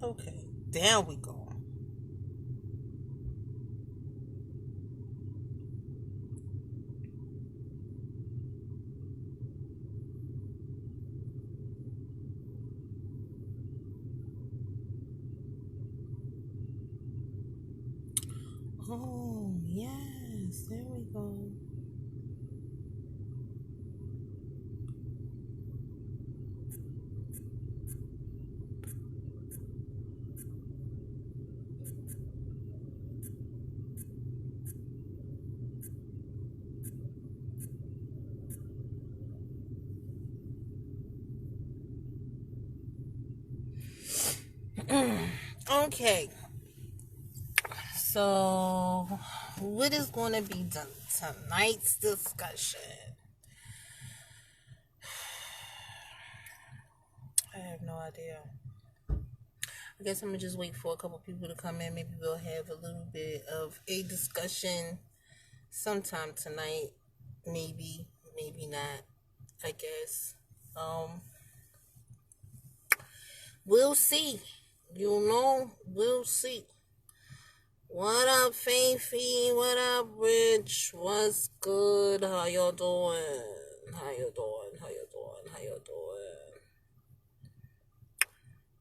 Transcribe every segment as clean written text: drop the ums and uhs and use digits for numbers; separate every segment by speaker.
Speaker 1: Okay, down we go. Oh, yes, there we go. Okay, so what is going to be done tonight's discussion? I have no idea. I guess I'm gonna just wait for a couple people to come in. Maybe we'll have a little bit of a discussion sometime tonight. Maybe, maybe not. I guess. Um, we'll see. We'll see. What up, Faithy? What up, Rich? What's good? How y'all doing? How you doing? How you doing? How you doing?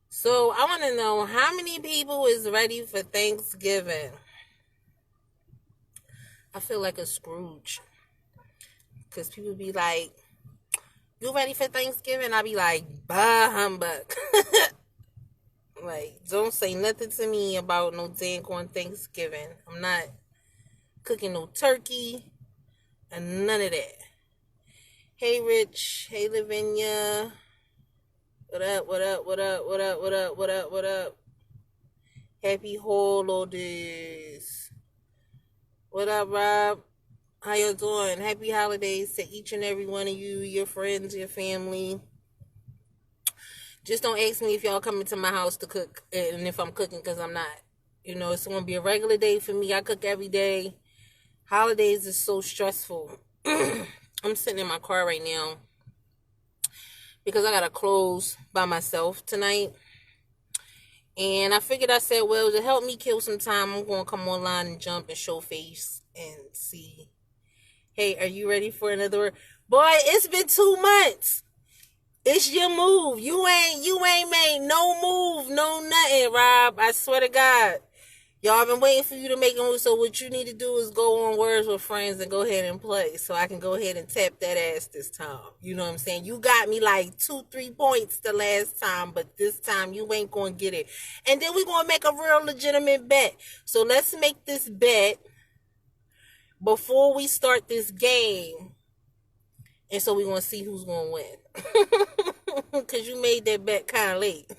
Speaker 1: So I want to know how many people is ready for Thanksgiving. I feel like a Scrooge because people be like, "You ready for Thanksgiving?" I be like, "Bah humbug." Like, don't say nothing to me about no dang on Thanksgiving. I'm not cooking no turkey and none of that. Hey, Rich. Hey, Lavinia. What up? What up? What up? What up? What up? What up? What up? Happy holidays. What up, Rob? How you doing? Happy holidays to each and every one of you, your friends, your family. Just don't ask me if y'all coming to my house to cook and if I'm cooking because I'm not. You know, it's going to be a regular day for me. I cook every day. Holidays is so stressful. I'm sitting in my car right now because I got to close by myself tonight. And I figured, I said, well, to help me kill some time, I'm going to come online and jump and show face and see. Hey, are you ready for another? Boy, it's been 2 months. It's your move. You ain't made no move, no nothing, Rob. I swear to God. Y'all been waiting for you to make a move. So what you need to do is go on Words with Friends and go ahead and play. So I can go ahead and tap that ass this time. You know what I'm saying? You got me like 2-3 points the last time, but this time you ain't gonna get it. And then we're gonna make a real legitimate bet. So let's make this bet before we start this game. And so we're gonna see who's gonna win. Cause you made that bet kinda late.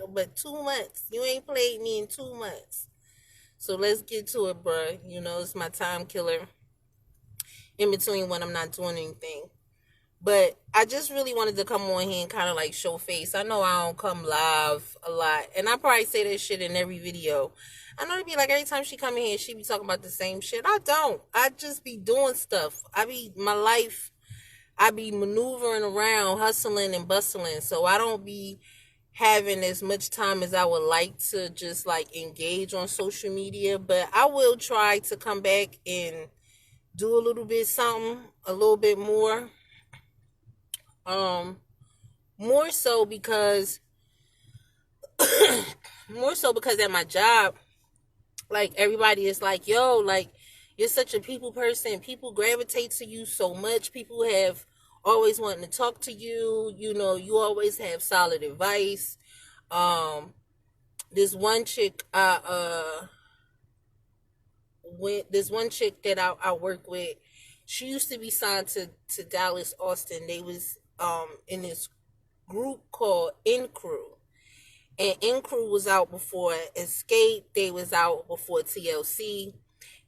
Speaker 1: But 2 months. You ain't played me in 2 months. So let's get to it, bruh. You know, it's my time killer in between when I'm not doing anything. But I just really wanted to come on here and kind of like show face. I know I don't come live a lot. And I probably say that shit in every video. I know it'd be like every time she come in here, she be talking about the same shit. I don't. I just be doing stuff. My life, I be maneuvering around, hustling and bustling. So I don't be having as much time as I would like to just like engage on social media, but I will try to come back and do a little bit something, a little bit more. Um more so because more so because at my job, like everybody is like, "Yo, like you're such a people person. People gravitate to you so much. People have always wanting to talk to you. You know, you always have solid advice." Um this one chick this one chick that I work with, she used to be signed to Dallas Austin. They was in this group called In Crew. And In Crew was out before Escape, they was out before TLC.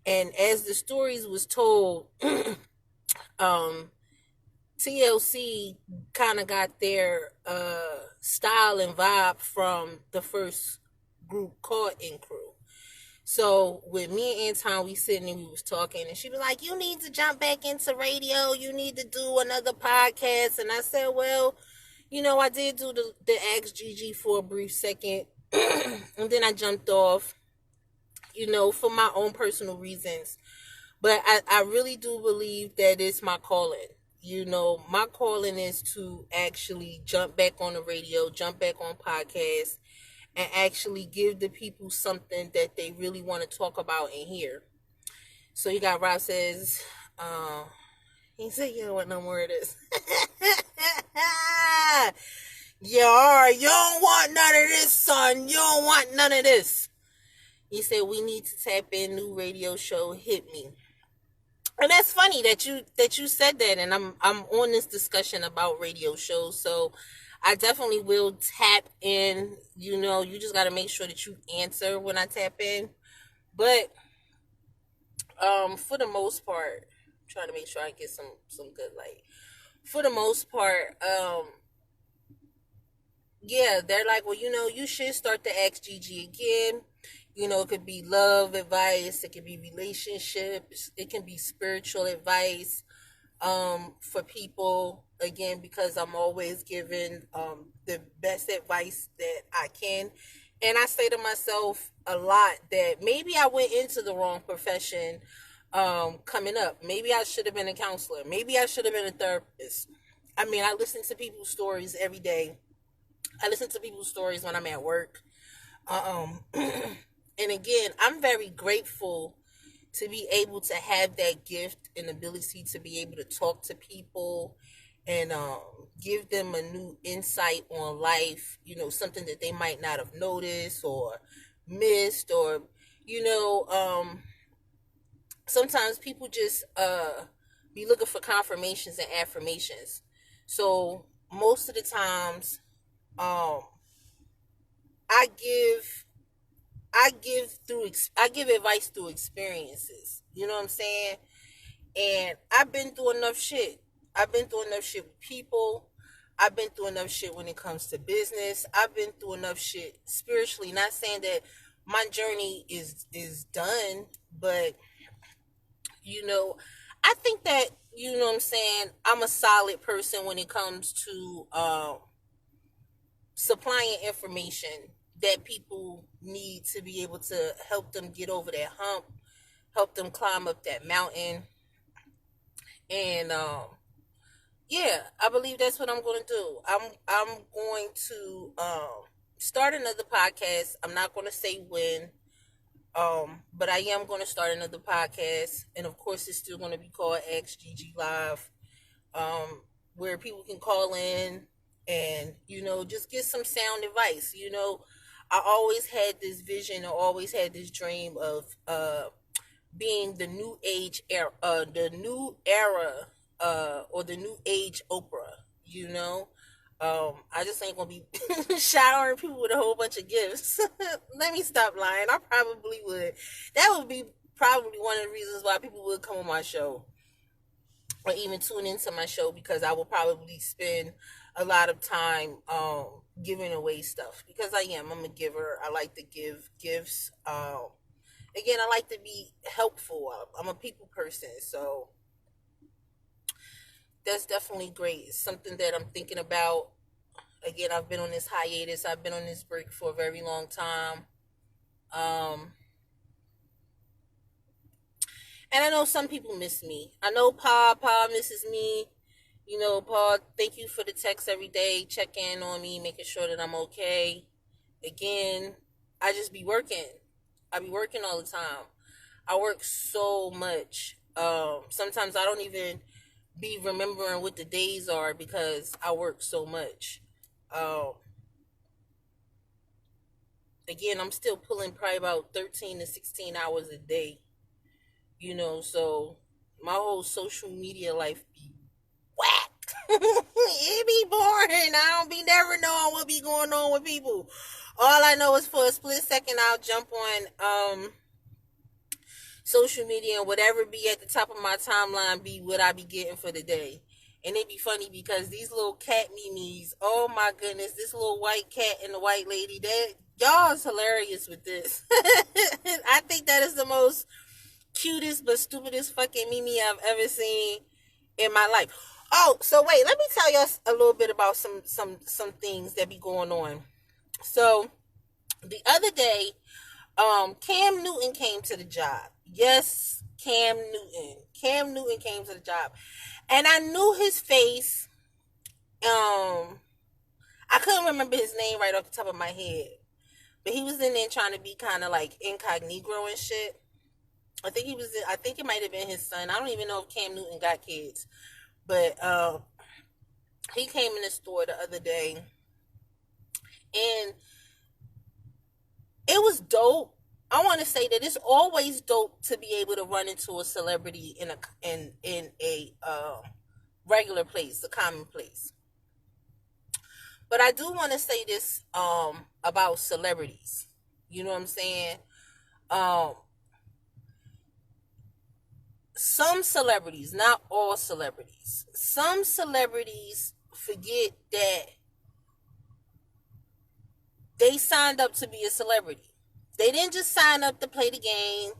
Speaker 1: And as the stories was told, um TLC kind of got their style and vibe from the first group called In Crew. So with me and Anton, we sitting and we was talking, and she was like, "You need to jump back into radio. You need to do another podcast." And I said, "Well, I did do the Ask Gigi for a brief second, and then I jumped off, for my own personal reasons. But I really do believe that it's my calling. My calling is to actually jump back on the radio, jump back on podcasts, and actually give the people something that they really want to talk about and hear. So you got Rob says, he said you don't want no more of this. Yeah, you don't want none of this, son. You don't want none of this. He said we need to tap in, new radio show, hit me. And that's funny that you said that, and I'm on this discussion about radio shows, so I definitely will tap in. You just got to make sure that you answer when I tap in. But for the most part, I'm trying to make sure I get some good light. For the most part, yeah, they're like, well, you should start to Ask Gigi again. It could be love advice, it could be relationships, it can be spiritual advice for people, again, because I'm always giving the best advice that I can. And I say to myself a lot that maybe I went into the wrong profession coming up. Maybe I should have been a counselor. Maybe I should have been a therapist. I mean, I listen to people's stories every day. I listen to people's stories when I'm at work. And again, I'm very grateful to be able to have that gift and ability to be able to talk to people and give them a new insight on life, something that they might not have noticed or missed, or, sometimes people just be looking for confirmations and affirmations. So most of the times, I give advice through experiences. You know what I'm saying? And I've been through enough shit. I've been through enough shit with people. I've been through enough shit when it comes to business. I've been through enough shit spiritually. Not saying that my journey is done, but I think that, what I'm saying, I'm a solid person when it comes to supplying information that people need to be able to help them get over that hump, help them climb up that mountain. And yeah, I believe that's what I'm going to do. I'm going to start another podcast. I'm not going to say when, but I am going to start another podcast, and of course, it's still going to be called Ask Gigi Live, where people can call in and just get some sound advice. I always had this vision, or always had this dream of being the new age era, or the new age Oprah. I just ain't gonna be showering people with a whole bunch of gifts. Let me stop lying. I probably would. That would be probably one of the reasons why people would come on my show, or even tune into my show, because I will probably spend a lot of time giving away stuff, because I'm a giver. I like to give gifts. Again, I like to be helpful. I'm a people person, so that's definitely great. It's something that I'm thinking about. Again, I've been on this hiatus. I've been on this break for a very long time. And I know some people miss me. I know Pa misses me. Pa, thank you for the text every day, check in on me, making sure that I'm okay. Again, I just be working. I be working all the time. I work so much. Sometimes I don't even be remembering what the days are because I work so much. Again, I'm still pulling probably about 13 to 16 hours a day. So my whole social media life be whack. It be boring. I don't be never knowing what be going on with people. All I know is for a split second I'll jump on social media, and whatever be at the top of my timeline be what I be getting for the day. And it be funny because these little cat memes, oh my goodness, this little white cat and the white lady, that y'all is hilarious with this. I think that is the most cutest but stupidest fucking meme I've ever seen in my life. Oh, so wait, let me tell you a little bit about some things that be going on. So the other day, Cam Newton came to the job. Yes, Cam Newton. Cam Newton came to the job. And I knew his face. I couldn't remember his name right off the top of my head. But he was in there trying to be kind of like incognito and shit. I think it might have been his son. I don't even know if Cam Newton got kids. But he came in the store the other day, and it was dope. I want to say that it's always dope to be able to run into a celebrity in a regular place, a common place. But I do want to say this about celebrities. You know what I'm saying? Um, some celebrities, not all celebrities, some celebrities forget that they signed up to be a celebrity. They didn't just sign up to play the game.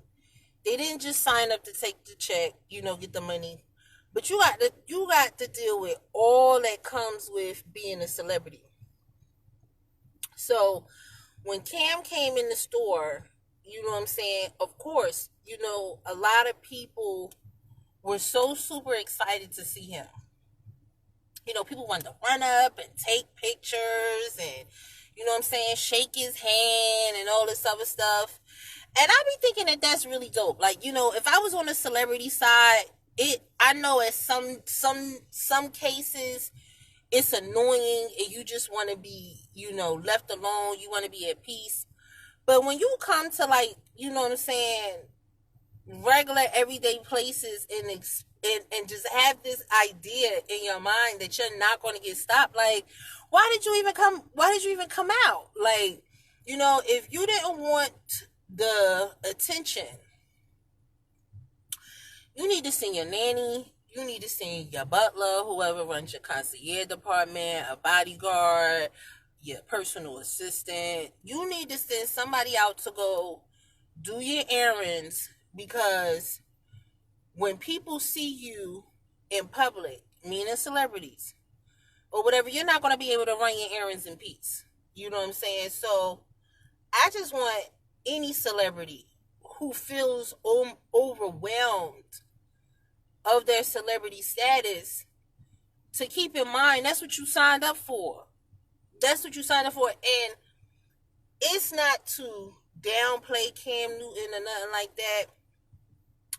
Speaker 1: They didn't just sign up to take the check, get the money. But you got to deal with all that comes with being a celebrity. So when Cam came in the store, you know what I'm saying? Of course, a lot of people were so super excited to see him. People wanted to run up and take pictures and, what I'm saying, shake his hand and all this other stuff. And I be thinking that that's really dope. Like, if I was on the celebrity side, I know at some cases it's annoying and you just want to be, left alone. You want to be at peace. But when you come to, like, what I'm saying, regular everyday places and just have this idea in your mind that you're not going to get stopped, like, why did you even come out? Like, if you didn't want the attention, you need to send your nanny, you need to send your butler, whoever runs your concierge department, a bodyguard, your personal assistant. You need to send somebody out to go do your errands, because when people see you in public, meaning celebrities or whatever, you're not going to be able to run your errands in peace. You know what I'm saying? So I just want any celebrity who feels overwhelmed of their celebrity status to keep in mind that's what you signed up for. That's what you signed up for. And it's not to downplay Cam Newton or nothing like that.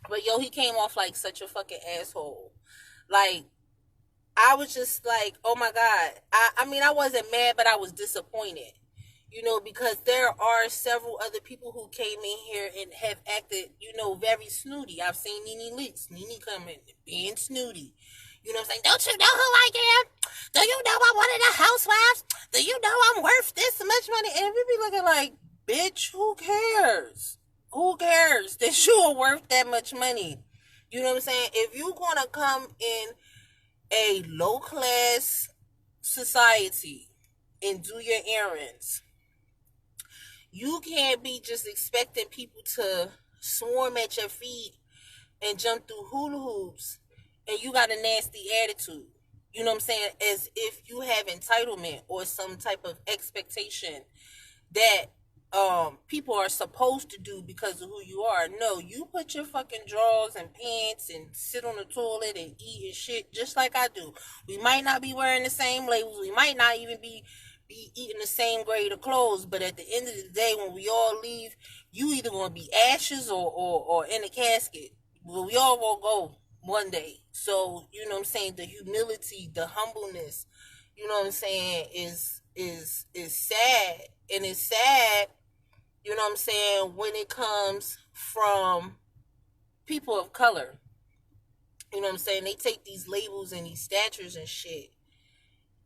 Speaker 1: But he came off like such a fucking asshole. Like, I was just like, oh my God. I mean, I wasn't mad, but I was disappointed. Because there are several other people who came in here and have acted, very snooty. I've seen Nene Leakes. Nene come in being snooty. You know what I'm saying? Don't you know who I am? Do you know I'm one of the housewives? Do you know I'm worth this much money? And we be looking like, bitch, who cares? Who cares that you are worth that much money? You know what I'm saying? If you're going to come in a low-class society and do your errands, you can't be just expecting people to swarm at your feet and jump through hula hoops and you got a nasty attitude. You know what I'm saying? As if you have entitlement or some type of expectation that people are supposed to do because of who you are. No, you put your fucking drawers and pants and sit on the toilet and eat and shit just like I do. We might not be wearing the same labels. We might not even be eating the same grade of clothes, but at the end of the day, when we all leave, you either gonna be ashes or in a casket. Well, we all gonna go one day. So, you know what I'm saying, the humility, the humbleness, you know what I'm saying, is sad. And it's sad, you know what I'm saying, when it comes from people of color. You know what I'm saying? They take these labels and these statures and shit,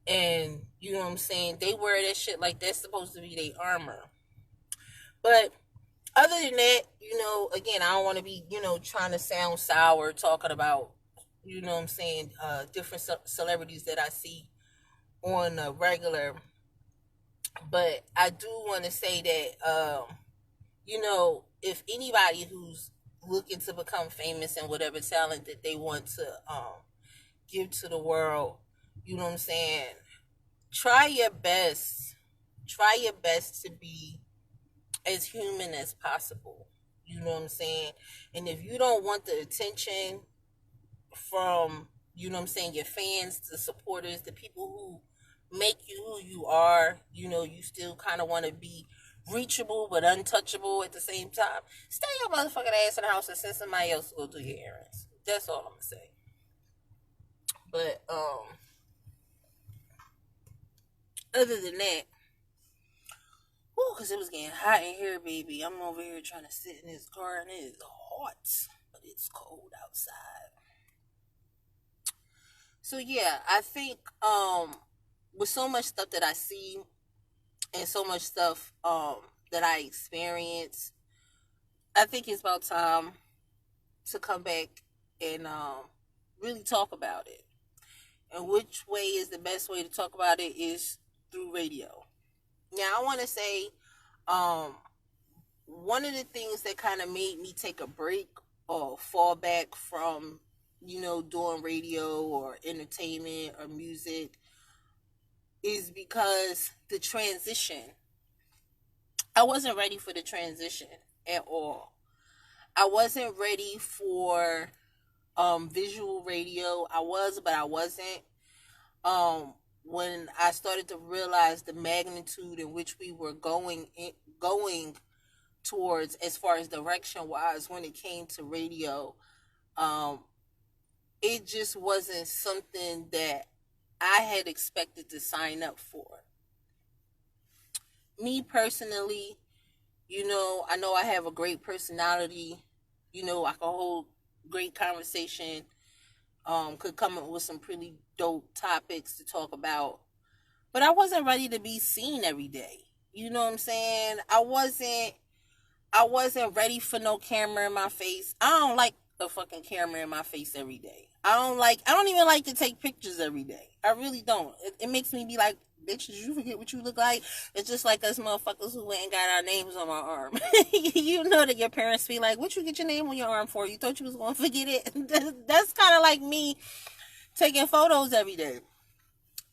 Speaker 1: and, you know what I'm saying, they wear that shit like that's supposed to be their armor. But other than that, again, I don't want to be, trying to sound sour talking about, you know what I'm saying, different celebrities that I see on a regular. But I do want to say that, if anybody who's looking to become famous and whatever talent that they want to give to the world. You know what I'm saying? Try your best. Try your best to be as human as possible. You know what I'm saying? And if you don't want the attention from, you know what I'm saying, your fans, the supporters, the people who make you who you are, you know, you still kind of want to be reachable but untouchable at the same time. Stay your motherfucking ass in the house and send somebody else to go do your errands. That's all I'm gonna say. But other than that, because it was getting hot in here, baby. I'm over here trying to sit in this car and it is hot, but it's cold outside. So yeah, I think with so much stuff that I see and so much stuff that I experience, I think it's about time to come back and really talk about it. And which way is the best way to talk about it is through radio. Now, I want to say one of the things that kind of made me take a break or fall back from, you know, doing radio or entertainment or music is because the transition. I wasn't ready for the transition at all. I wasn't ready for visual radio. I was, but I wasn't. When I started to realize the magnitude in which we were going towards, as far as direction wise, when it came to radio, it just wasn't something that I had expected to sign up for. Me personally, you know I have a great personality. You know, I can hold great conversation. Could come up with some pretty dope topics to talk about. But I wasn't ready to be seen every day. You know what I'm saying? I wasn't ready for no camera in my face. I don't like a fucking camera in my face every day. I don't even like to take pictures every day. I really don't. It makes me be like, bitch, did you forget what you look like? It's just like us motherfuckers who went and got our names on our arm. You know that your parents be like, what you get your name on your arm for? You thought you was going to forget it? That's kind of like me taking photos every day.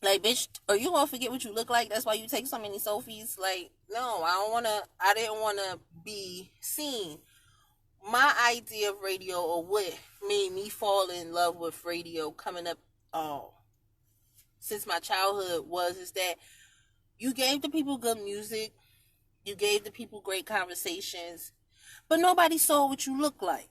Speaker 1: Like, bitch, are you going to forget what you look like? That's why you take so many selfies? Like, no, I didn't want to be seen. My idea of radio, or what made me fall in love with radio coming up since my childhood, is that you gave the people good music, you gave the people great conversations, but nobody saw what you look like.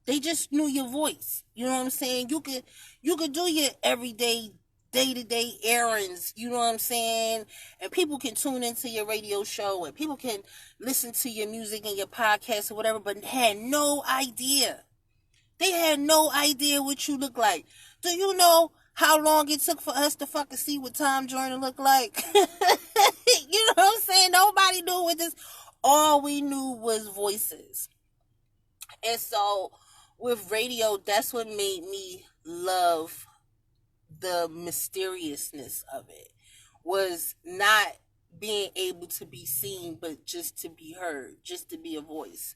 Speaker 1: They just knew your voice. You know what I'm saying? You could do your everyday, day-to-day errands, you know what I'm saying? And people can tune into your radio show and people can listen to your music and your podcast or whatever, but had no idea. They had no idea what you look like. Do you know how long it took for us to fucking see what Tom Joyner looked like? You know what I'm saying? Nobody knew what this. All we knew was voices. And so with radio, that's what made me love the mysteriousness of it. Was not being able to be seen, but just to be heard, just to be a voice.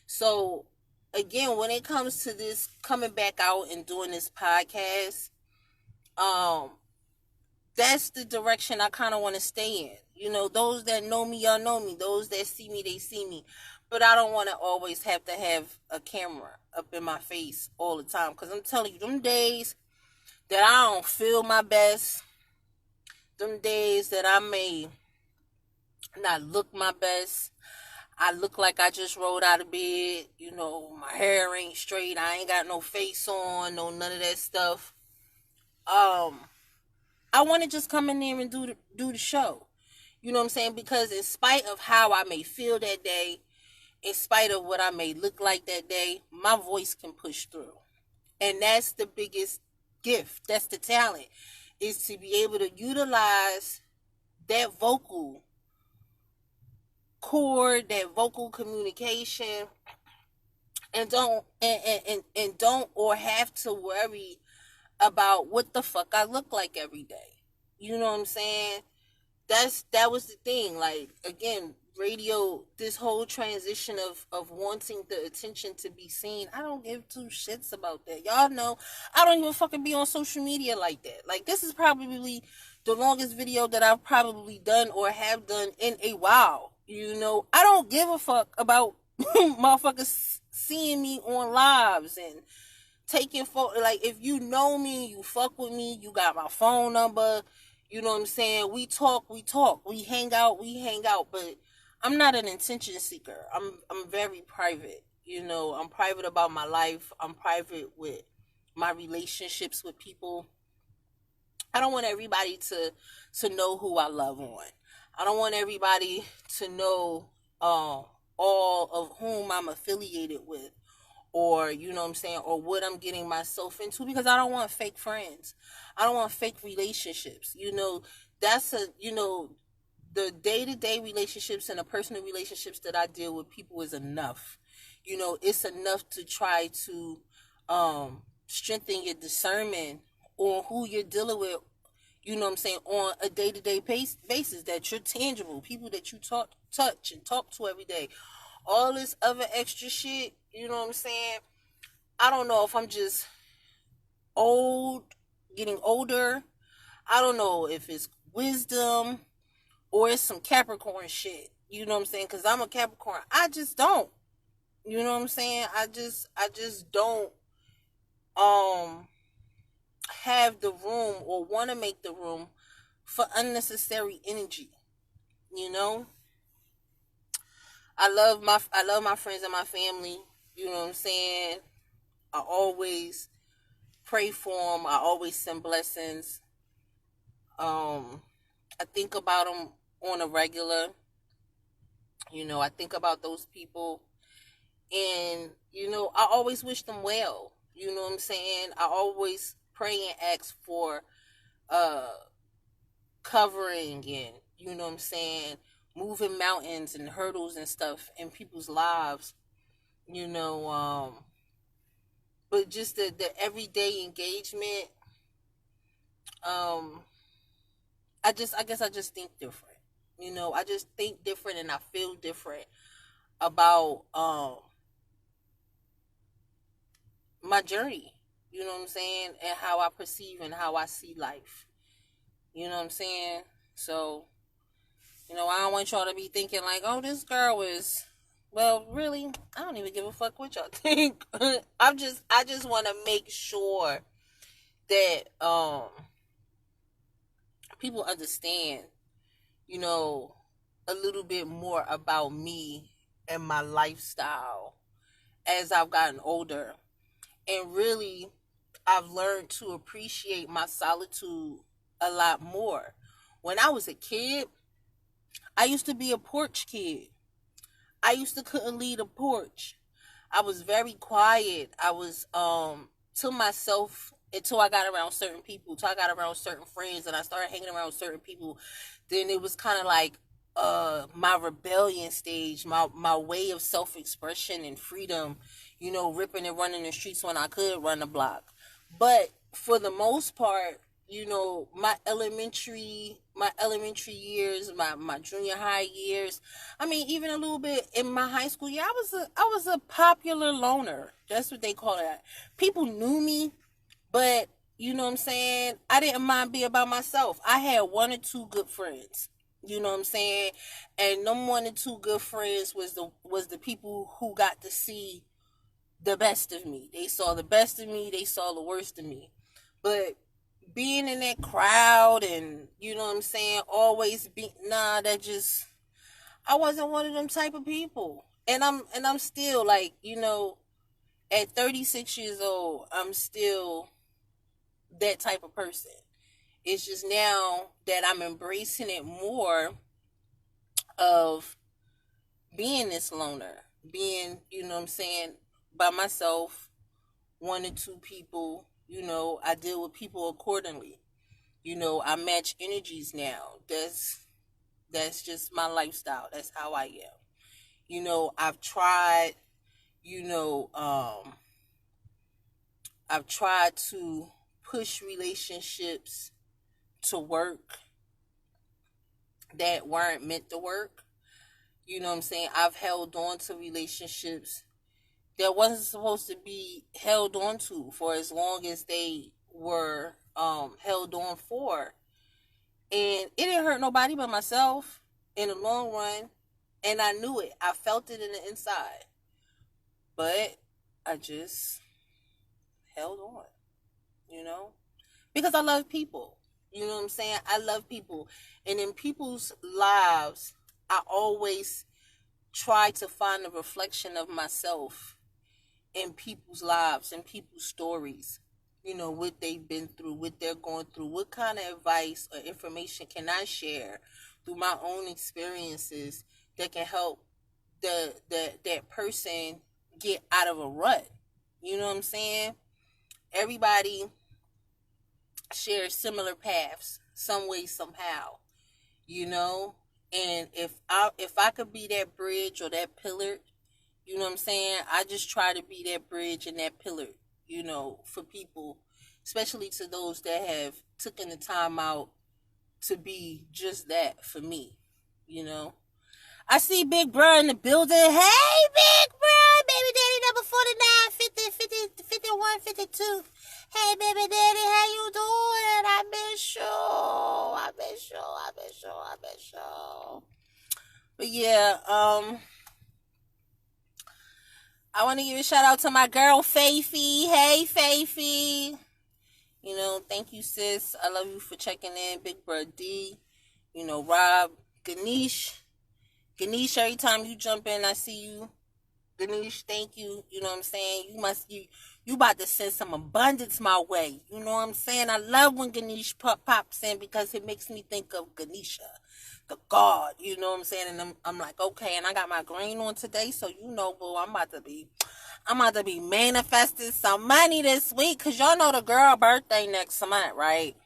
Speaker 1: So again, when it comes to this coming back out and doing this podcast, that's the direction I kind of want to stay in. You know, those that know me, y'all know me. Those that see me, they see me. But I don't want to always have to have a camera up in my face all the time. Because I'm telling you, them days that I don't feel my best, them days that I may not look my best, I look like I just rolled out of bed, you know, my hair ain't straight, I ain't got no face on, no none of that stuff. I want to just come in there and do the show. You know what I'm saying? Because in spite of how I may feel that day, in spite of what I may look like that day, my voice can push through. And that's the biggest gift. That's the talent. Is to be able to utilize that vocal cord, that vocal communication, and don't or have to worry about what the fuck I look like every day. You know what I'm saying? That was the thing. Like, again, radio, this whole transition of wanting the attention to be seen. I don't give two shits about that. Y'all know I don't even fucking be on social media like that. Like, this is probably the longest video that I've probably done or have done in a while. You know, I don't give a fuck about motherfuckers seeing me on lives and taking photos. Like, if you know me, you fuck with me, you got my phone number, you know what I'm saying? We talk. We hang out. But I'm not an attention seeker. I'm very private. You know, I'm private about my life. I'm private with my relationships with people. I don't want everybody to know who I love on. I don't want everybody to know all of whom I'm affiliated with, or you know what I'm saying, or what I'm getting myself into, because I don't want fake friends. I don't want fake relationships. You know, that's the day-to-day relationships and the personal relationships that I deal with people is enough. You know, it's enough to try to strengthen your discernment on who you're dealing with, you know what I'm saying, on a day-to-day basis, that you're tangible, people that you touch and talk to every day. All this other extra shit, you know what I'm saying? I don't know if I'm just getting older. I don't know if it's wisdom or it's some Capricorn shit. You know what I'm saying? Because I'm a Capricorn. I just don't. You know what I'm saying? I just don't have the room or want to make the room for unnecessary energy. You know? I love my friends and my family. You know what I'm saying? I always pray for them. I always send blessings. I think about them on a regular. You know, I think about those people, and you know, I always wish them well. You know what I'm saying? I always pray and ask for covering, and you know what I'm saying, moving mountains and hurdles and stuff in people's lives. You know, but just the everyday engagement. I guess I just think different. You know, I just think different and I feel different about my journey. You know what I'm saying? And how I perceive and how I see life. You know what I'm saying? So, you know, I don't want y'all to be thinking like, oh, this girl is, well, really, I don't even give a fuck what y'all think. I just want to make sure that people understand, you know, a little bit more about me and my lifestyle as I've gotten older. And really, I've learned to appreciate my solitude a lot more. When I was a kid, I used to be a porch kid. I used to couldn't leave a porch. I was very quiet. I was to myself until I got around certain people, until I got around certain friends, and I started hanging around certain people. Then it was kind of like my rebellion stage, my way of self-expression and freedom, you know, ripping and running the streets when I could run the block. But for the most part, you know, my elementary years, my junior high years, I mean, even a little bit in my high school year, I was a popular loner. That's what they call it. People knew me, but you know what I'm saying, I didn't mind being by myself. I had one or two good friends. You know what I'm saying? And them one or two good friends was the people who got to see the best of me. They saw the best of me, they saw the worst of me. But being in that crowd and, you know what I'm saying, always be, that just, I wasn't one of them type of people. And I'm still like, you know, at 36 years old, I'm still that type of person. It's just now that I'm embracing it more of being this loner, being, you know what I'm saying, by myself, one or two people, you know, I deal with people accordingly. You know, I match energies now. That's just my lifestyle. That's how I am. You know, you know, I've tried to push relationships to work that weren't meant to work. You know what I'm saying? I've held on to relationships that wasn't supposed to be held on to for as long as they were held on for. And it didn't hurt nobody but myself in the long run. And I knew it. I felt it in the inside. But I just held on, you know? Because I love people. You know what I'm saying? I love people. And in people's lives, I always try to find a reflection of myself in people's lives and people's stories. You know, what they've been through, what they're going through, what kind of advice or information can I share through my own experiences that can help that person get out of a rut. You know what I'm saying? Everybody shares similar paths, some way, somehow. You know, and if I could be that bridge or that pillar, you know what I'm saying? I just try to be that bridge and that pillar, you know, for people, especially to those that have taken the time out to be just that for me, you know. I see Big Bro in the building. Hey, Big Bro, baby daddy number 49, 50, 50, 51, 52. Hey, baby daddy, how you doing? I miss you. I miss you. I miss you. I miss you. But yeah, I want to give a shout out to my girl, Faithy. Hey, Faithy. You know, thank you, sis. I love you for checking in. Big Bro D. You know, Rob, Ganesh. Ganesh, every time you jump in, I see you. Ganesh, thank you. You know what I'm saying? You about to send some abundance my way. You know what I'm saying? I love when Ganesh pops in because it makes me think of Ganesha, the god. You know what I'm saying? And I'm like, okay, and I got my green on today, so you know, boo, I'm about to be manifesting some money this week, cause y'all know the girl birthday next month, right?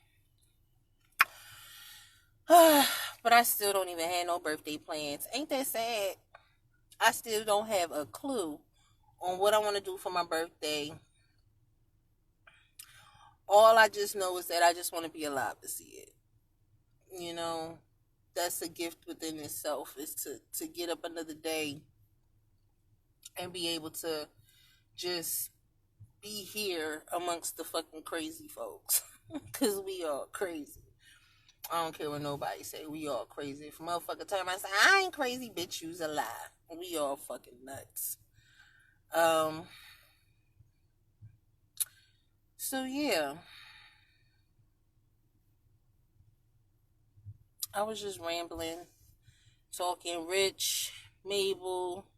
Speaker 1: But I still don't even have no birthday plans. Ain't that sad? I still don't have a clue on what I want to do for my birthday. All I just know is that I just want to be alive to see it. You know, that's a gift within itself, is to get up another day and be able to just be here amongst the fucking crazy folks. Because we all crazy. I don't care what nobody say. We all crazy. If a motherfucker tell me, I say, I ain't crazy, bitch, you's a lie. We all fucking nuts. So yeah. I was just rambling, talking Rich, Mabel,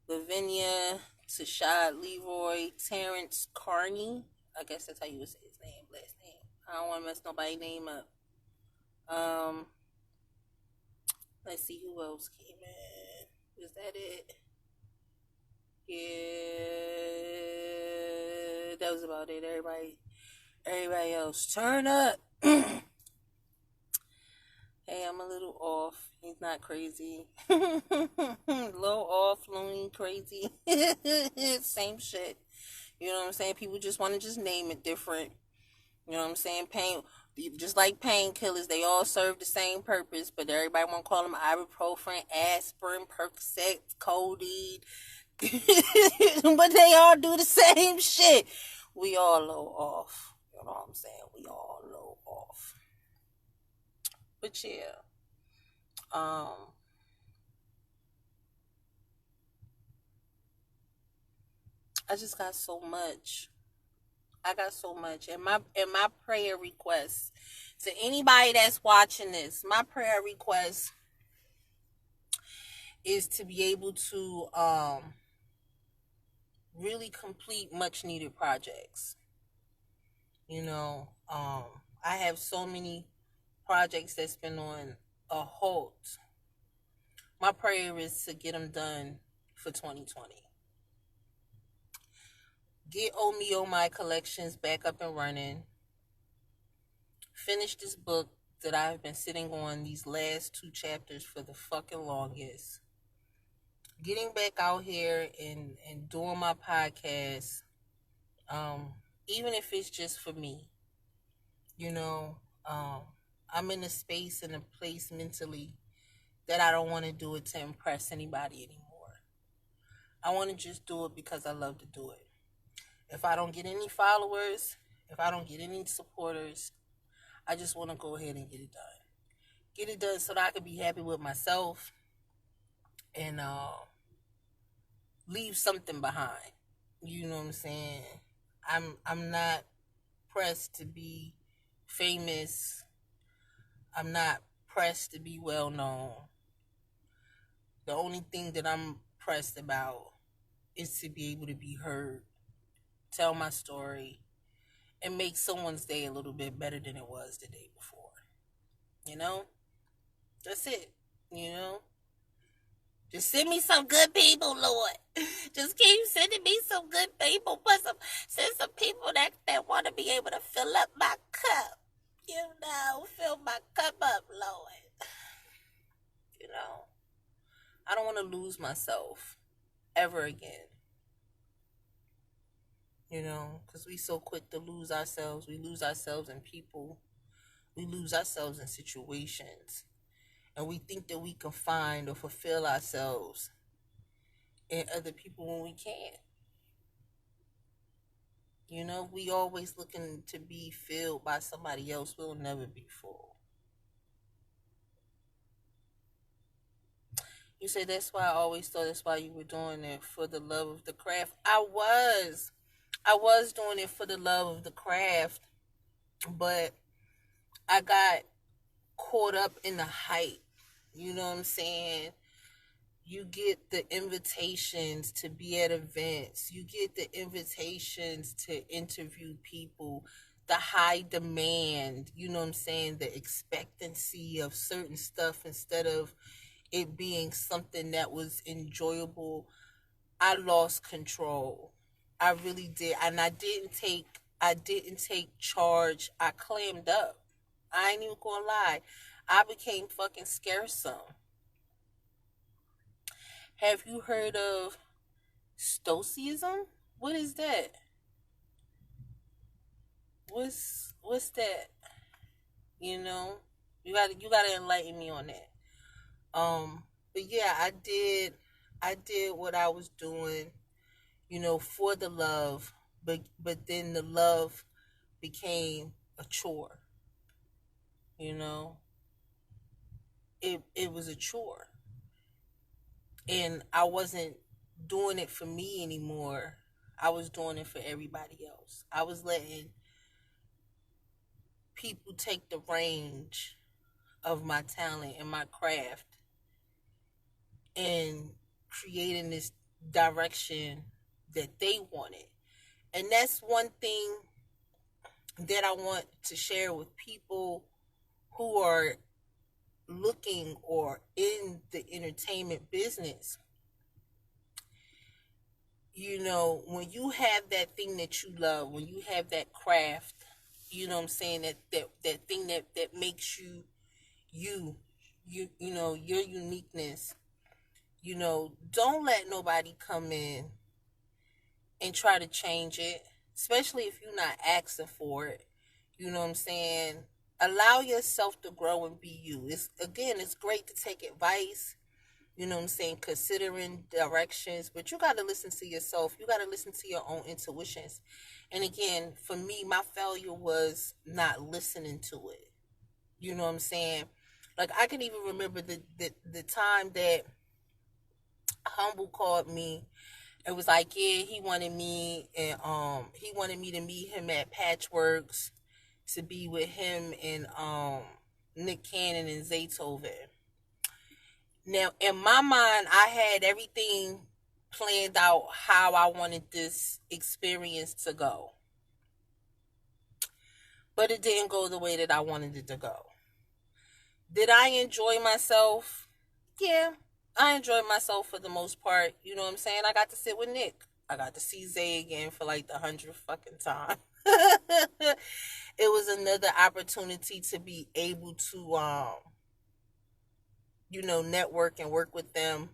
Speaker 1: Lavinia, Tashad Leroy, Terrence Carney. I guess that's how you would say his name, last name. I don't want to mess nobody's name up. Let's see who else came in. Is that it? Yeah, that was about it. Everybody else, turn up. Hey, I'm a little off. He's not crazy. Low off, loony, crazy. Same shit. You know what I'm saying? People just want to just name it different. You know what I'm saying? Just like painkillers, they all serve the same purpose, but everybody want to call them ibuprofen, aspirin, Percocet, codeine. But they all do the same shit. We all low off. You know what I'm saying? We all low off. But yeah. I just got so much. I got so much. And my prayer request to anybody that's watching this, my prayer request is to be able to really complete much needed projects. You know, I have so many projects that's been on a halt. My prayer is to get them done for 2020. Get Oh My collections back up and running. Finish this book that I've been sitting on these last 2 chapters for the fucking longest. Getting back out here and doing my podcast, even if it's just for me. You know, I'm in a space and a place mentally that I don't want to do it to impress anybody anymore. I want to just do it because I love to do it. If I don't get any followers, if I don't get any supporters, I just want to go ahead and get it done. Get it done so that I can be happy with myself and leave something behind. You know what I'm saying? I'm not pressed to be famous. I'm not pressed to be well known. The only thing that I'm pressed about is to be able to be heard, tell my story, and make someone's day a little bit better than it was the day before. You know? That's it. You know? Just send me some good people, Lord. Just keep sending me some good people. Send some people that want to be able to fill up my cup. You know, fill my cup up, Lord. You know, I don't want to lose myself ever again. You know, because we so quick to lose ourselves. We lose ourselves in people. We lose ourselves in situations. And we think that we can find or fulfill ourselves in other people when we can't. You know, we always looking to be filled by somebody else. We'll never be full. You say that's why I always thought that's why you were doing it for the love of the craft. I was doing it for the love of the craft, but I got caught up in the hype. You know what I'm saying? You get the invitations to be at events. You get the invitations to interview people. The high demand, you know what I'm saying? The expectancy of certain stuff instead of it being something that was enjoyable. I lost control. I really did. And I didn't take charge. I clammed up. I ain't even gonna lie. I became fucking scaresome. Have you heard of Stoicism? What is that? What's that? You know? You gotta enlighten me on that. But yeah, I did what I was doing, you know, for the love, but then the love became a chore. You know? It was a chore. And I wasn't doing it for me anymore. I was doing it for everybody else. I was letting people take the range of my talent and my craft and creating this direction that they wanted. And that's one thing that I want to share with people who are looking or in the entertainment business. You know, when you have that thing that you love, when you have that craft, you know what I'm saying, that thing that makes you you know, your uniqueness, you know, don't let nobody come in and try to change it, especially if you're not asking for it. You know what I'm saying? Allow yourself to grow and be you. It's great to take advice, you know what I'm saying, considering directions, but you got to listen to yourself. You got to listen to your own intuitions. And again, for me, my failure was not listening to it. You know what I'm saying? Like, I can even remember the time that Humble called me. It was like, yeah, he wanted me, and he wanted me to meet him at Patchworks to be with him and Nick Cannon and Zaytoven. Now, in my mind, I had everything planned out how I wanted this experience to go. But it didn't go the way that I wanted it to go. Did I enjoy myself? Yeah, I enjoyed myself for the most part. You know what I'm saying? I got to sit with Nick. I got to see Zay again for like the 100th fucking time. It was another opportunity to be able to, you know, network and work with them.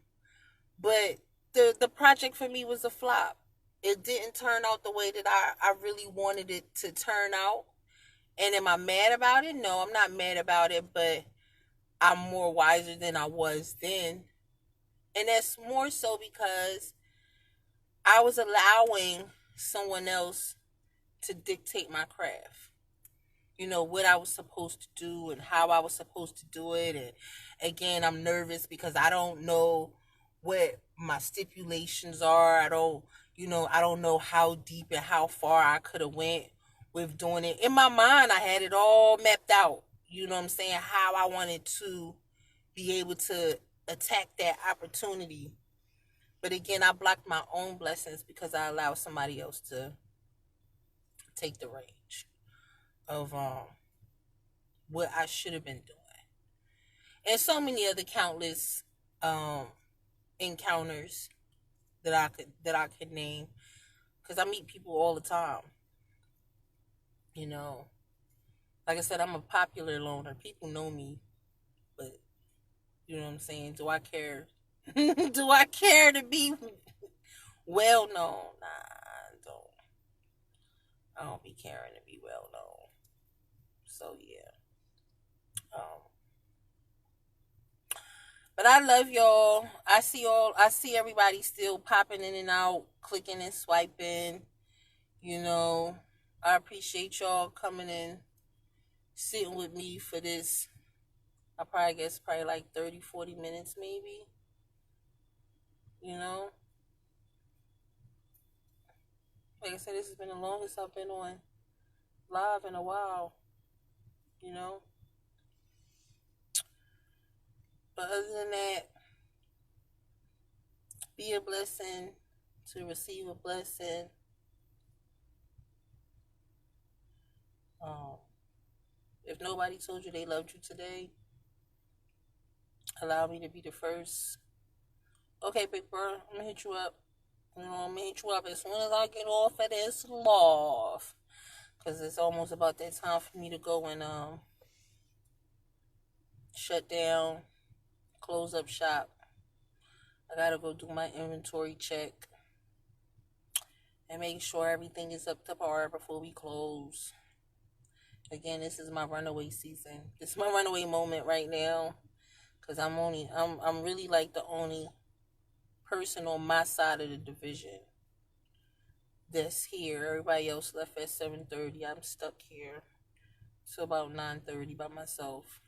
Speaker 1: But the project for me was a flop. It didn't turn out the way that I really wanted it to turn out. And am I mad about it? No, I'm not mad about it, but I'm more wiser than I was then. And that's more so because I was allowing someone else to dictate my craft. You know, what I was supposed to do and how I was supposed to do it. And again, I'm nervous because I don't know what my stipulations are. I don't know how deep and how far I could have went with doing it. In my mind, I had it all mapped out. You know what I'm saying? How I wanted to be able to attack that opportunity. But again, I blocked my own blessings because I allowed somebody else to take the range of what I should have been doing. And so many other countless um encounters that I could name, because I meet people all the time. You know, like I said, I'm a popular loner. People know me, but you know what I'm saying? Do I care? Do I care to be well known? Nah, I don't. I don't be caring to be well known. So yeah. Um, but I love y'all. I see everybody still popping in and out, clicking and swiping. You know, I appreciate y'all coming in, sitting with me for this. I probably guess probably like 30, 40 minutes maybe. You know? Like I said, this has been the longest I've been on live in a while. You know? But other than that, be a blessing to receive a blessing. If nobody told you they loved you today, allow me to be the first. Okay, big bro, I'm gonna hit you up. You know, I'm gonna hit you up as soon as I get off of this live, cause it's almost about that time for me to go and shut down, close up shop. I gotta go do my inventory check and make sure everything is up to par before we close. Again, this is my runaway season. This is my runaway moment right now, cause I'm really like the only person on my side of the division that's here. Everybody else left at 7:30. I'm stuck here till about 9:30 by myself.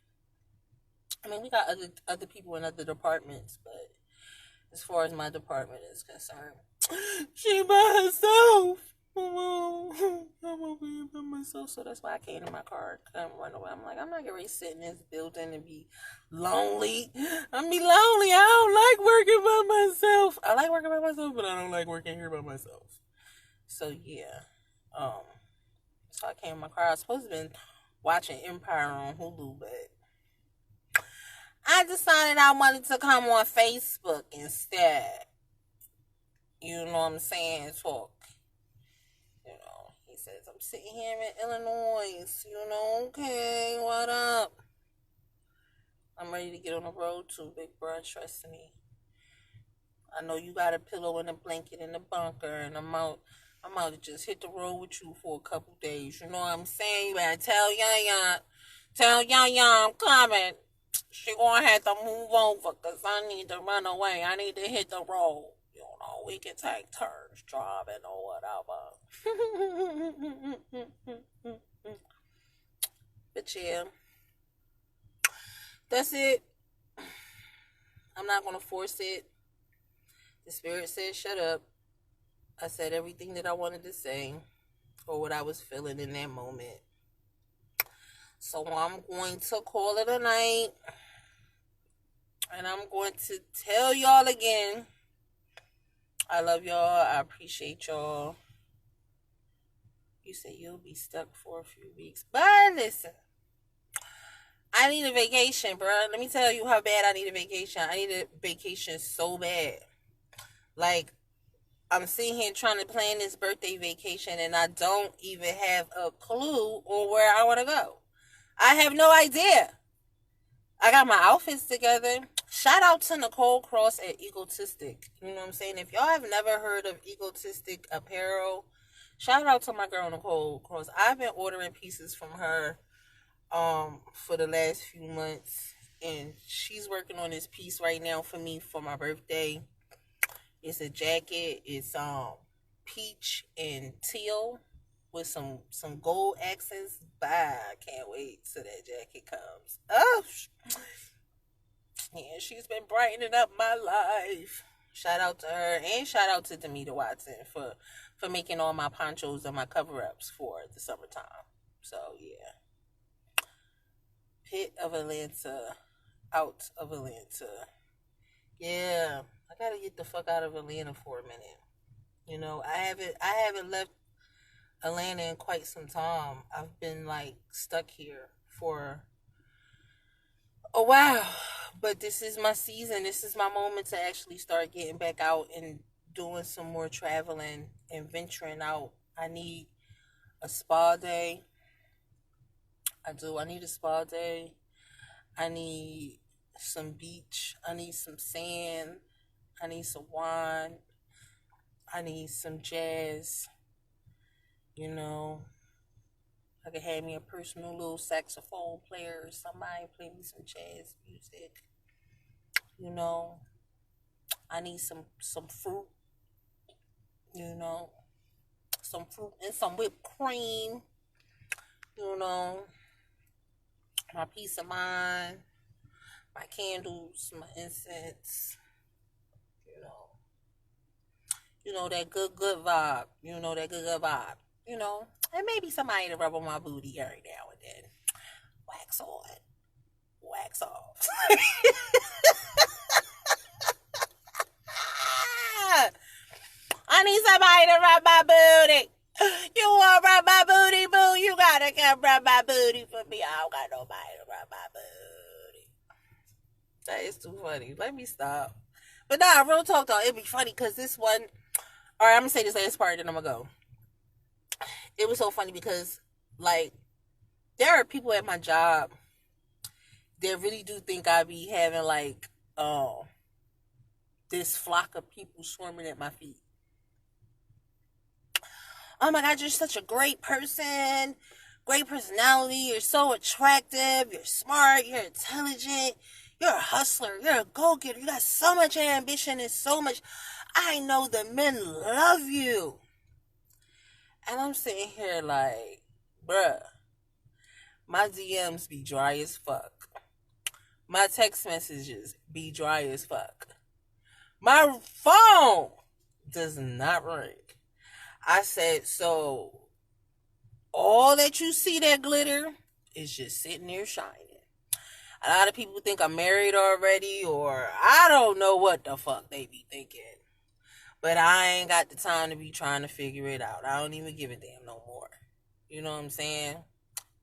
Speaker 1: I mean, we got other people in other departments, but as far as my department is concerned, she by herself. I'm over here by myself, so that's why I came in my car and run away. I'm like, I'm not gonna sit in this building and be lonely. I'm be lonely. I don't like working by myself. I like working by myself, but I don't like working here by myself. So yeah, so I came in my car. I was supposed to have been watching Empire on Hulu, but I decided I wanted to come on Facebook instead. You know what I'm saying? Talk. You know, he says, I'm sitting here in Illinois. You know, okay, what up? I'm ready to get on the road too, big bro. Trust me. I know you got a pillow and a blanket in the bunker, and I'm out to just hit the road with you for a couple days. You know what I'm saying? You better tell Yaya I'm coming. She gonna have to move over, cause I need to run away. I need to hit the road. You know, we can take turns driving or whatever. But yeah, that's it. I'm not gonna force it. The spirit said shut up. I said everything that I wanted to say, or what I was feeling in that moment. So I'm going to call it a night. And I'm going to tell y'all again, I love y'all. I appreciate y'all. You say you'll be stuck for a few weeks. But listen, I need a vacation, bro. Let me tell you how bad I need a vacation. I need a vacation so bad. Like, I'm sitting here trying to plan this birthday vacation, and I don't even have a clue on where I want to go. I have no idea. I got my outfits together. Shout out to Nicole Cross at Egotistic. You know what I'm saying? If y'all have never heard of Egotistic Apparel, shout out to my girl Nicole Cross. I've been ordering pieces from her for the last few months. and she's working on this piece right now for me for my birthday. It's a jacket. It's peach and teal with some gold accents. Bye. I can't wait till that jacket comes. Oh, yeah, she's been brightening up my life. Shout out to her and shout out to Demeter Watson for making all my ponchos and my cover ups for the summertime. So yeah, pit of Atlanta, out of Atlanta. Yeah, I gotta get the fuck out of Atlanta for a minute. You know, I haven't left Atlanta in quite some time. I've been like stuck here for a while. But this is my season. This is my moment to actually start getting back out and doing some more traveling and venturing out. I need a spa day. I do. I need a spa day. I need some beach. I need some sand. I need some wine. I need some jazz. You know, I could have me a personal little saxophone player or somebody play me some jazz music. You know, I need some fruit. You know, some fruit and some whipped cream. You know, my peace of mind, my candles, my incense. You know that good vibe. You know that good vibe. You know, and maybe somebody to rub on my booty every now and then. Wax on, wax off. I need somebody to rub my booty. You want to rub my booty, boo? You gotta come rub my booty for me. I don't got nobody to rub my booty. That is too funny. Let me stop. But nah, real talk though, it'd be funny because this one. All right, I'm gonna say this last part, then I'm gonna go. It was so funny because, like, there are people at my job that really do think I be having like, this flock of people swarming at my feet. Oh my God, you're such a great person, great personality. You're so attractive. You're smart. You're intelligent. You're a hustler. You're a go-getter. You got so much ambition and so much. I know the men love you. And I'm sitting here like, bruh, my DMs be dry as fuck. My text messages be dry as fuck. My phone does not ring. I said, so all that you see that glitter is just sitting there shining. A lot of people think I'm married already, or I don't know what the fuck they be thinking. But I ain't got the time to be trying to figure it out. I don't even give a damn no more. You know what I'm saying?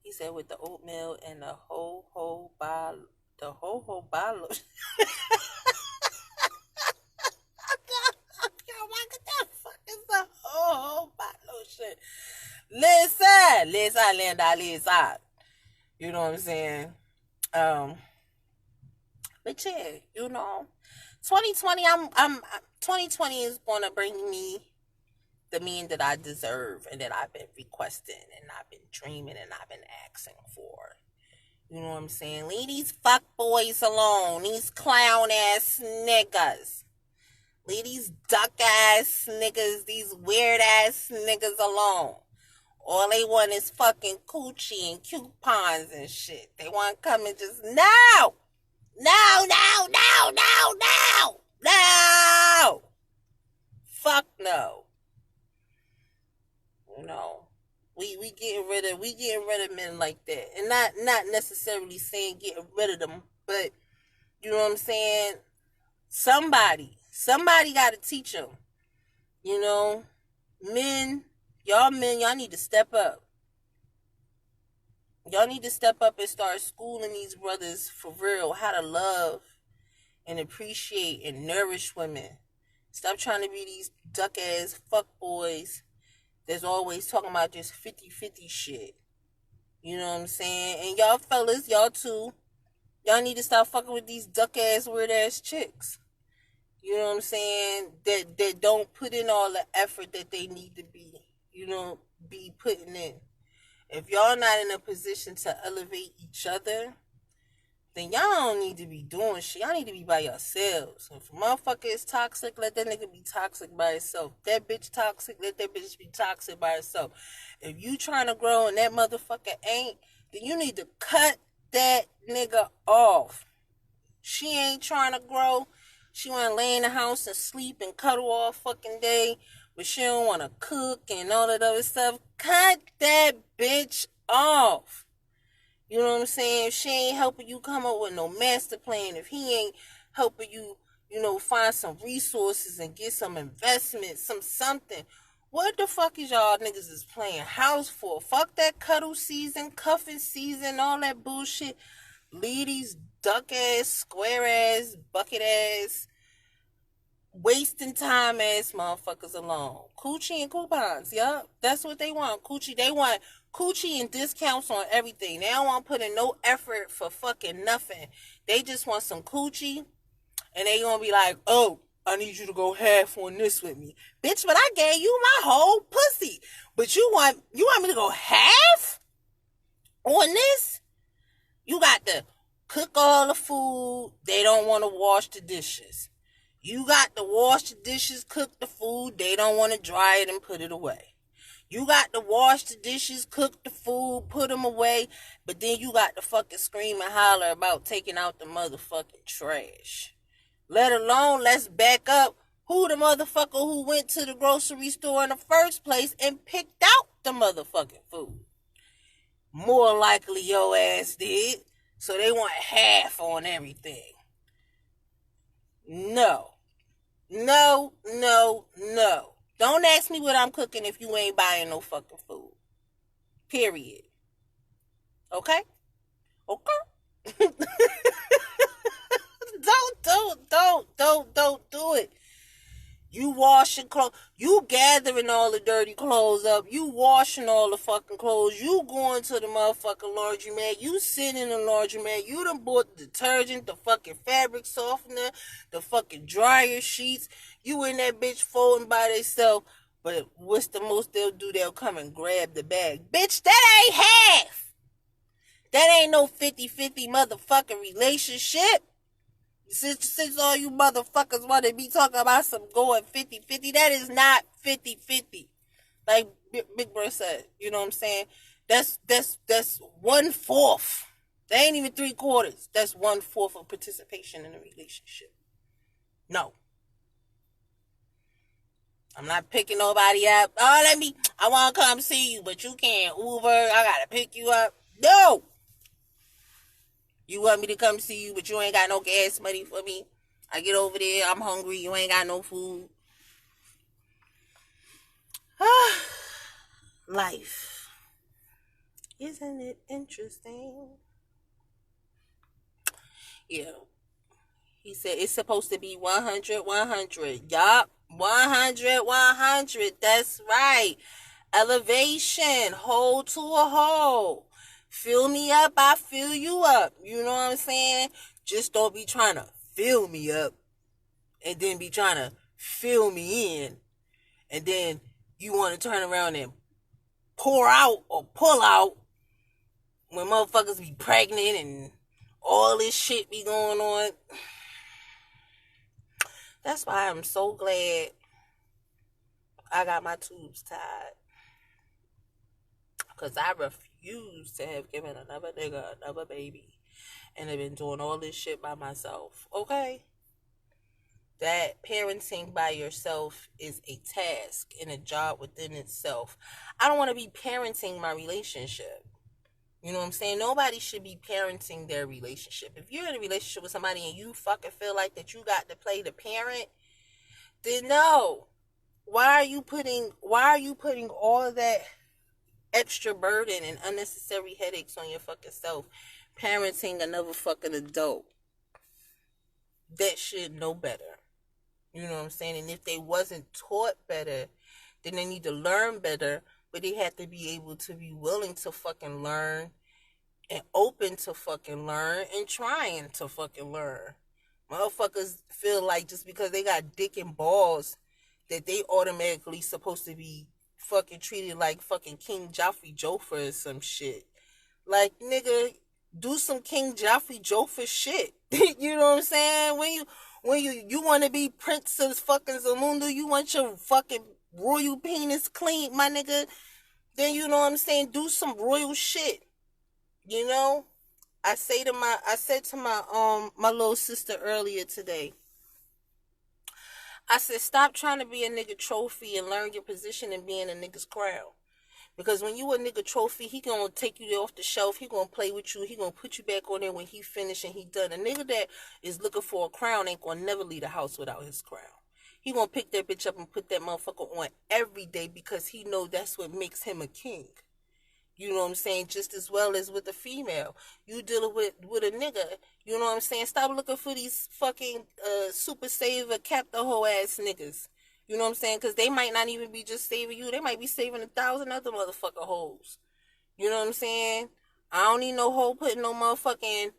Speaker 1: He said with the oatmeal and the ho-ho bottle. The ho-ho bottle. What the fuck is the ho-ho bottle shit? Listen, Linda, listen. You know what I'm saying? But yeah, you know, 2020, 2020 is gonna bring me the men that I deserve and that I've been requesting and I've been dreaming and I've been asking for. You know what I'm saying? Leave these fuck boys alone. These clown ass niggas. Leave these duck ass niggas, these weird ass niggas alone. All they want is fucking coochie and coupons and shit. They want to come and just, no! Fuck no. You know, we getting rid of men like that. And not necessarily saying getting rid of them, but you know what I'm saying? Somebody got to teach them. You know, men, y'all need to step up. Y'all need to step up and start schooling these brothers for real how to love and appreciate and nourish women. Stop trying to be these duck ass fuck boys that's always talking about this 50-50 shit. You know what I'm saying? And y'all fellas, y'all too, y'all need to stop fucking with these duck ass weird ass chicks. You know what I'm saying? That don't put in all the effort that they need to be, be putting in. If y'all not in a position to elevate each other, then y'all don't need to be doing shit. Y'all need to be by yourselves. If a motherfucker is toxic, let that nigga be toxic by himself. If that bitch toxic, let that bitch be toxic by herself. If you trying to grow and that motherfucker ain't, then you need to cut that nigga off. She ain't trying to grow. She want to lay in the house and sleep and cuddle all fucking day, but she don't want to cook and all that other stuff. Cut that bitch off. You know what I'm saying? If she ain't helping you come up with no master plan, if he ain't helping you, find some resources and get some investment, something. What the fuck is y'all niggas is playing house for? Fuck that cuddle season, cuffing season, all that bullshit. Leave these duck ass, square ass, bucket ass, wasting time ass motherfuckers alone. Coochie and coupons, yeah. That's what they want. They want coochie and discounts on everything. They don't want to put in no effort for fucking nothing. They just want some coochie, and they gonna be like, oh, I need you to go half on this with me. Bitch, but I gave you my whole pussy. But you want me to go half on this? You got to cook all the food. They don't want to wash the dishes. You got to wash the dishes, cook the food. They don't want to dry it and put it away. You got to wash the dishes, cook the food, put them away. But then you got to fucking scream and holler about taking out the motherfucking trash. Let alone, let's back up. Who the motherfucker who went to the grocery store in the first place and picked out the motherfucking food? More likely your ass did. So they want half on everything. No. No. Don't ask me what I'm cooking if you ain't buying no fucking food. Period. Okay? Don't do it. You washing clothes. You gathering all the dirty clothes up. You washing all the fucking clothes. You going to the motherfucking laundromat. You sitting in the laundromat. You done bought the detergent, the fucking fabric softener, the fucking dryer sheets. You in that bitch folding by themselves. But what's the most they'll do? They'll come and grab the bag. Bitch, that ain't half. That ain't no 50-50 motherfucking relationship. Since all you motherfuckers want to be talking about some going 50-50, that is not 50-50. Like Big Bird said, you know what I'm saying? That's 1/4. That ain't even 3/4. That's 1/4 of participation in a relationship. No. I'm not picking nobody up. Oh, I want to come see you, but you can't Uber. I got to pick you up. No. You want me to come see you, but you ain't got no gas money for me. I get over there, I'm hungry, you ain't got no food. Life. Isn't it interesting? Yeah. He said it's supposed to be 100. Yup. 100. That's right. Elevation. Hold to a hole. Fill me up, I fill you up. You know what I'm saying? Just don't be trying to fill me up and then be trying to fill me in. And then you want to turn around and pour out or pull out when motherfuckers be pregnant and all this shit be going on. That's why I'm so glad I got my tubes tied. Because I refuse to have given another nigga another baby and have been doing all this shit by myself. Okay? That parenting by yourself is a task and a job within itself. I don't want to be parenting my relationship. You know what I'm saying? Nobody should be parenting their relationship. If you're in a relationship with somebody and you fucking feel like that you got to play the parent, then no. Why are you putting all that extra burden and unnecessary headaches on your fucking self parenting another fucking adult that should know better? You know what I'm saying? And if they wasn't taught better, then they need to learn better, but they have to be able to be willing to fucking learn and open to fucking learn and trying to fucking learn. Motherfuckers feel like just because they got dick and balls that they automatically supposed to be fucking treated like fucking King Joffrey Joffrey or some shit. Like, nigga, Do some King Joffrey Joffrey shit. You know what I'm saying? When you want to be Princess fucking Zamunda, you want your fucking royal penis clean, my nigga. Then you know what I'm saying? Do some royal shit. You know? I said to my little sister earlier today. I said, stop trying to be a nigga trophy and learn your position and be in a nigga's crowd. Because when you a nigga trophy, he gonna take you off the shelf. He gonna play with you. He gonna put you back on there when he finish and he done. A nigga that is looking for a crown ain't gonna never leave the house without his crown. He gonna pick that bitch up and put that motherfucker on every day because he know that's what makes him a king. You know what I'm saying? Just as well as with a female. You dealing with a nigga. You know what I'm saying? Stop looking for these fucking super saver, cap the whole ass niggas. You know what I'm saying? Because they might not even be just saving you. They might be saving 1,000 other motherfucker hoes. You know what I'm saying? I don't need no hoe putting no motherfucking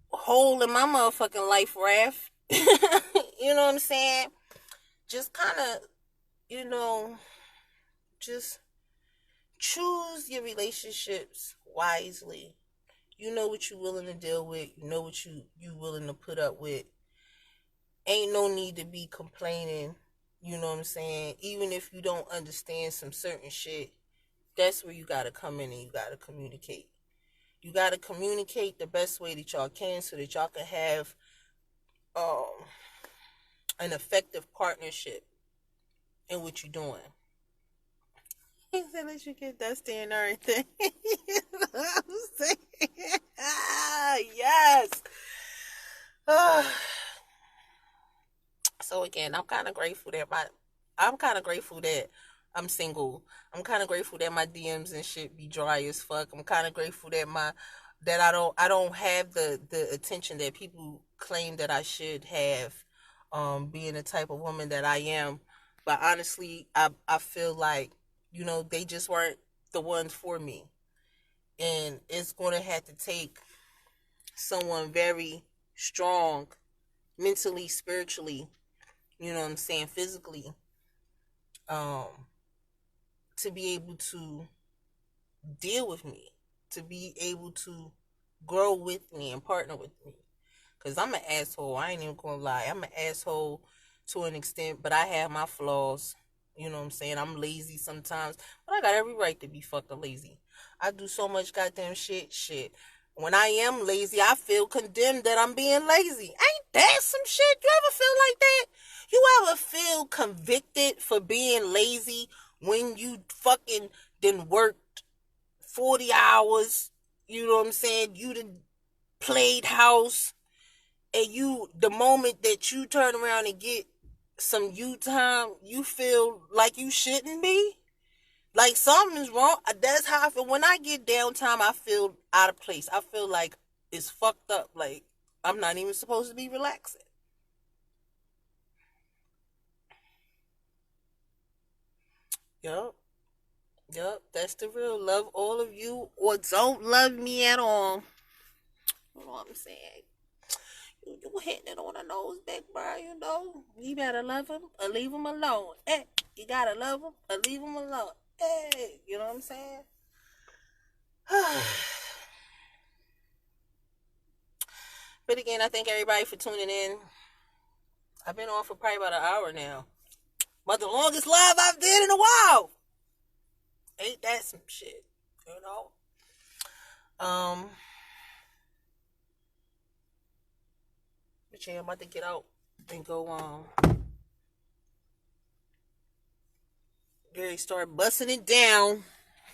Speaker 1: hole in my motherfucking life raft. You know what I'm saying? Just kind of, you know, just choose your relationships wisely. You know what you're willing to deal with. You know what you willing to put up with. Ain't no need to be complaining. You know what I'm saying? Even if you don't understand some certain shit, that's where you got to come in and you got to communicate. You got to communicate the best way that y'all can so that y'all can have an effective partnership in what you're doing. He said, let you get dusty and everything. You know what I'm saying? Yes. So again, I'm kind of grateful that I'm single. I'm kind of grateful that my DMs and shit be dry as fuck. I'm kind of grateful that I don't have the attention that people claim that I should have, being the type of woman that I am. But honestly, I feel like, you know, they just weren't the ones for me. And it's going to have to take someone very strong, mentally, spiritually, you know what I'm saying, physically, to be able to deal with me, to be able to grow with me and partner with me. Because I'm an asshole. I ain't even going to lie. I'm an asshole to an extent, but I have my flaws. You know what I'm saying? I'm lazy sometimes, but I got every right to be fucking lazy. I do so much goddamn shit. When I am lazy, I feel condemned that I'm being lazy. Ain't that some shit? You ever feel like that? You ever feel convicted for being lazy when you fucking done worked 40 hours? You know what I'm saying? You done played house, and the moment that you turn around and get some you time, you feel like you shouldn't be? Like something's wrong. That's how I feel. When I get downtime, I feel out of place. I feel like it's fucked up. Like I'm not even supposed to be relaxing. Yup. That's the real. Love all of you or don't love me at all. You know what I'm saying? You hitting it on the nose, big bro, you know. You better love him or leave him alone. Hey, you gotta love him or leave him alone. Hey, you know what I'm saying? But again, I thank everybody for tuning in. I've been on for probably about an hour now. But the longest live I've did in a while. Ain't that some shit, you know? But yeah, I'm about to get out and go Gary start busting it down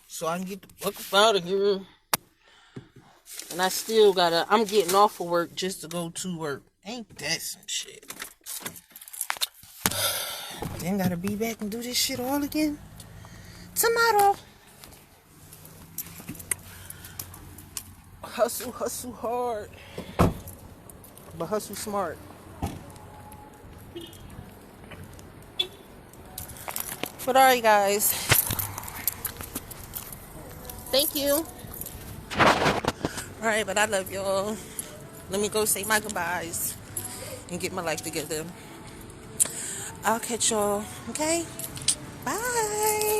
Speaker 1: so I can get the fuck up out of here. And I still I'm getting off of work just to go to work. Ain't that some shit? Then gotta be back and do this shit all again tomorrow. Hustle hard. But hustle smart. But alright, guys. Thank you. Alright, but I love y'all. Let me go say my goodbyes and get my life together. I'll catch y'all. Okay? Bye.